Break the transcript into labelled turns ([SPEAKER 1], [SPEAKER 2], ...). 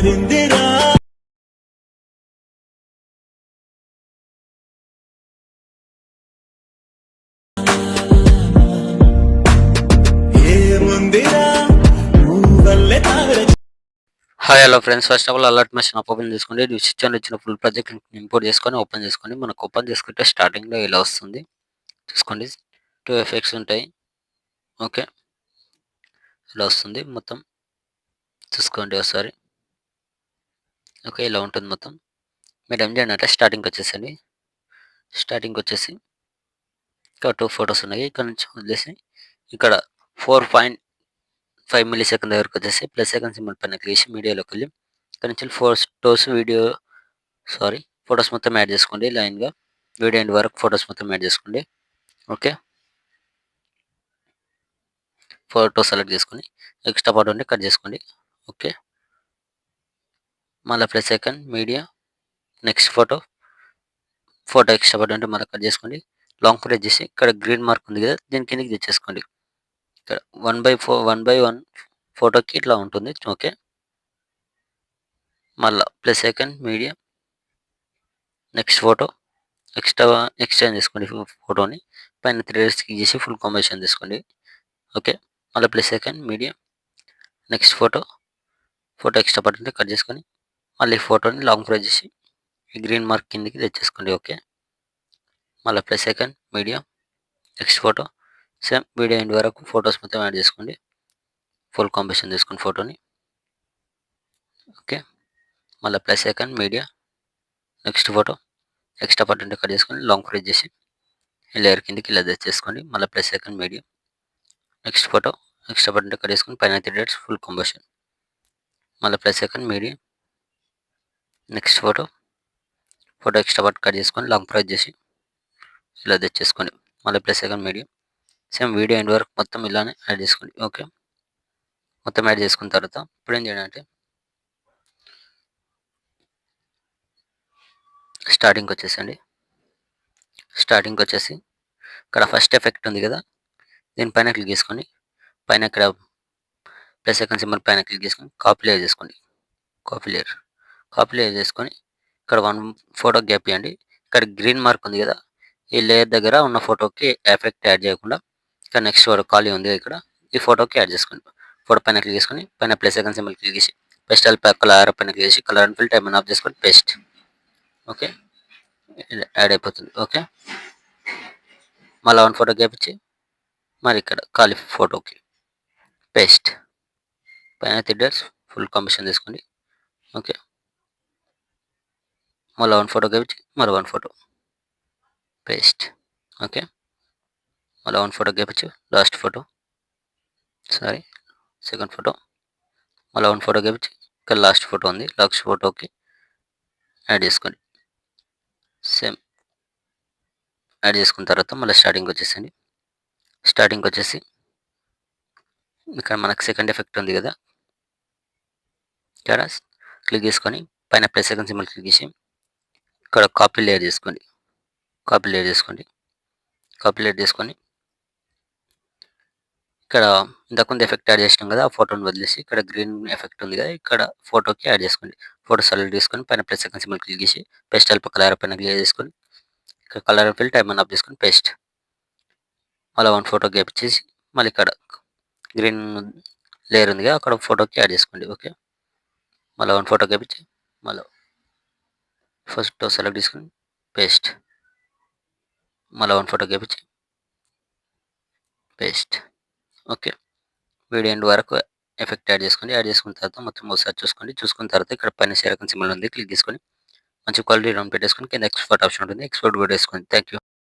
[SPEAKER 1] కోరిందిరా ఏముందిరా నువ్వల్లే తార
[SPEAKER 2] hi hello friends, first of all alert machine open చేసుకోండి. స్విచ్ ఇచ్చిన ఫుల్ ప్రాజెక్ట్ ఇంపోర్ట్ చేసుకొని ఓపెన్ చేసుకోండి. మనకు ఓపెన్ చేసుకుంటే స్టార్టింగ్లో ఇలా వస్తుంది చూసుకోండి. 2 ఎఫెక్ట్స్ ఉంటాయి. ఓకే, ఇలా వస్తుంది మొత్తం చూసుకోండి ఒకసారి. ఓకే, ఇలా ఉంటుంది మొత్తం. మీరు ఏం చేయండి అంటే స్టార్టింగ్కి వచ్చేసండి. స్టార్టింగ్కి వచ్చేసి ఇక్కడ 2 ఫొటోస్ ఉన్నాయి. ఇక్కడ నుంచి వదిలేసి ఇక్కడ 4.5 మిల్లీ సెకండ్ దగ్గరకు వచ్చేసి ప్లస్ సెకండ్ సింబల్ పైన క్లిక్ చేసి మీడియాలోకి వెళ్ళి ఇక్కడ నుంచి ఫొటోస్ మొత్తం యాడ్ చేసుకోండి. లైన్గా వీడియో ఎండ్ వరకు ఫొటోస్ మొత్తం యాడ్ చేసుకోండి. ఓకే, ఫోటో సెలెక్ట్ చేసుకొని ఎక్స్ట్రా పార్ట్ ఉంటే కట్ చేసుకోండి. ఓకే, మళ్ళీ plus second media next photo extra part ఉంటే మళ్ళీ కట్ చేసుకోండి. లాంగ్ ప్రెస్ చేసి ఇక్కడ గ్రీన్ మార్క్ ఉంది కదా, దీని కిందకి తెచ్చేసుకోండి. ఇక్కడ 1/1 ఫోటోకి ఇట్లా ఉంటుంది. ఓకే, మళ్ళీ plus second media next photo exchange చేసుకోండి. ఫోటోని పైన 3 డేస్ క్లిక్ చేసి ఫుల్ కాంబినేషన్ తీసుకోండి. ఓకే, మళ్ళీ plus second media next photo extra part ఉంటే కట్ చేసుకొని మళ్ళీ ఫోటోని లాంగ్ ప్రెస్ చేసి ఈ గ్రీన్ మార్క్ కిందకి తెచ్చేసుకోండి. ఓకే, మళ్ళీ plus second media next photo same video end వరకు ఫొటోస్ మొత్తం యాడ్ చేసుకోండి. ఫుల్ కాంబినేషన్ తీసుకుని ఫోటోని. ఓకే, మళ్ళీ plus second media next photo extra part ఉంటే కట్ చేసుకొని లాంగ్ ప్రెస్ చేసి లేయర్ కిందకి ఇలా తెచ్చేసుకోండి. మళ్ళీ plus second media next photo extra part ఉంటే కట్ చేసుకొని పైన 3 డేట్స్ ఫుల్ కాంబినేషన్. మళ్ళీ plus second media next photo extra part cut చేసుకొని లాంగ్ ప్రెస్ చేసి ఇలా తెచ్చేసుకోండి. మళ్ళీ plus second media same video end వరకు మొత్తం ఇలానే యాడ్ చేసుకోండి. ఓకే, మొత్తం యాడ్ చేసుకున్న తర్వాత ఇప్పుడు ఏం చేయండి అంటే స్టార్టింగ్కి వచ్చేసండి. స్టార్టింగ్కి వచ్చేసి ఇక్కడ ఫస్ట్ ఎఫెక్ట్ ఉంది కదా, దీనిపైన క్లిక్ చేసుకొని పైన ఇక్కడ ప్లస్ సెకండ్ సింబల్ పైన క్లిక్ చేసుకొని కాపీ లేయర్ చేసుకోండి. కాపీ లేయర్ చేసుకొని ఇక్కడ 1 ఫోటో గ్యాప్ ఇవ్వండి. ఇక్కడ గ్రీన్ మార్క్ ఉంది కదా, ఈ లేయర్ దగ్గర ఉన్న ఫోటోకి ఎఫెక్ట్ యాడ్ చేయకుండా ఇక్కడ నెక్స్ట్ ఫోటో ఖాళీ ఉంది ఇక్కడ, ఈ ఫోటోకి యాడ్ చేసుకోండి. ఫోటో పైన క్లిక్ చేసుకొని పైన ప్లస్ సెకండ్ సింబల్ క్లిక్ చేసి పెస్టల్ కలర్ పైన క్లిక్ చేసి colour and fill time of చేసుకొని పేస్ట్. ఓకే, యాడ్ అయిపోతుంది. ఓకే, మళ్ళీ 1 ఫోటో గ్యాప్ ఇచ్చి మరి ఇక్కడ ఖాళీ ఫోటోకి పేస్ట్. పైన 3 డేట్స్ ఫుల్ కాంబినేషన్ తీసుకోండి. ఓకే, మళ్ళీ 1 ఫోటో గ్యాప్ ఇచ్చి మరో 1 ఫోటో పేస్ట్. ఓకే, మళ్ళీ 1 ఫోటో గ్యాప్ ఇచ్చి లాస్ట్ ఫోటో సెకండ్ ఫోటో మళ్ళీ 1 ఫోటో గ్యాప్ ఇచ్చి ఇక్కడ లాస్ట్ ఫోటో ఉంది, లాస్ట్ ఫోటోకి యాడ్ చేసుకోండి. సేమ్ యాడ్ చేసుకున్న తర్వాత మళ్ళీ స్టార్టింగ్కి వచ్చేసండి. స్టార్టింగ్కి వచ్చేసి ఇక్కడ మనకు సెకండ్ ఎఫెక్ట్ ఉంది కదా, ఇక్కడ క్లిక్ చేసుకొని పైన ప్లస్ సెకండ్ సింబల్ క్లిక్ చేసి ఇక్కడ కాపీ లేయర్ చేసుకోండి. కాపీ లేయర్ చేసుకొని ఇక్కడ ఇంతకుముందు ఎఫెక్ట్ యాడ్ చేసినాం కదా, ఆ ఫోటోని వదిలేసి ఇక్కడ గ్రీన్ ఎఫెక్ట్ ఉంది కదా, ఇక్కడ ఫోటోకి యాడ్ చేసుకోండి. ఫోటో సెలెక్ట్ చేసుకొని పైన ప్లస్ సెకండ్ సింబల్ క్లిక్ చేసి పెస్టల్ కలర్ పైన క్లిక్ చేసుకొని ఇక్కడ కలర్ ఫిల్ టైం ఆఫ్ చేసుకొని పేస్ట్. మళ్ళీ 1 ఫోటో గ్యాప్ ఇచ్చేసి మళ్ళీ ఇక్కడ గ్రీన్ లేయర్ ఉంది కదా, అక్కడ ఫోటోకి యాడ్ చేసుకోండి. ఓకే, మళ్ళీ 1 ఫోటో గ్యాప్ ఇచ్చి మళ్ళీ ఫస్ట్ సెలెక్ట్ చేసుకొని పేస్ట్. మళ్ళీ 1 ఫోటో గ్యాప్ ఇచ్చి పేస్ట్. ఓకే, వీడియో ఎండ్ వరకు ఎఫెక్ట్ యాడ్ చేసుకున్న తర్వాత మొత్తం ఒకసారి చూసుకున్న తర్వాత ఇక్కడ పైన షేర్ ఐకాన్ సింబల్ ఉంది, క్లిక్ చేసుకొని మంచి క్వాలిటీ రౌండ్ పెట్టేసుకొని కింద ఎక్స్పోర్ట్ ఆప్షన్ ఉంటుంది, ఎక్స్పోర్ట్ కూడా వేసుకోండి. Thank you.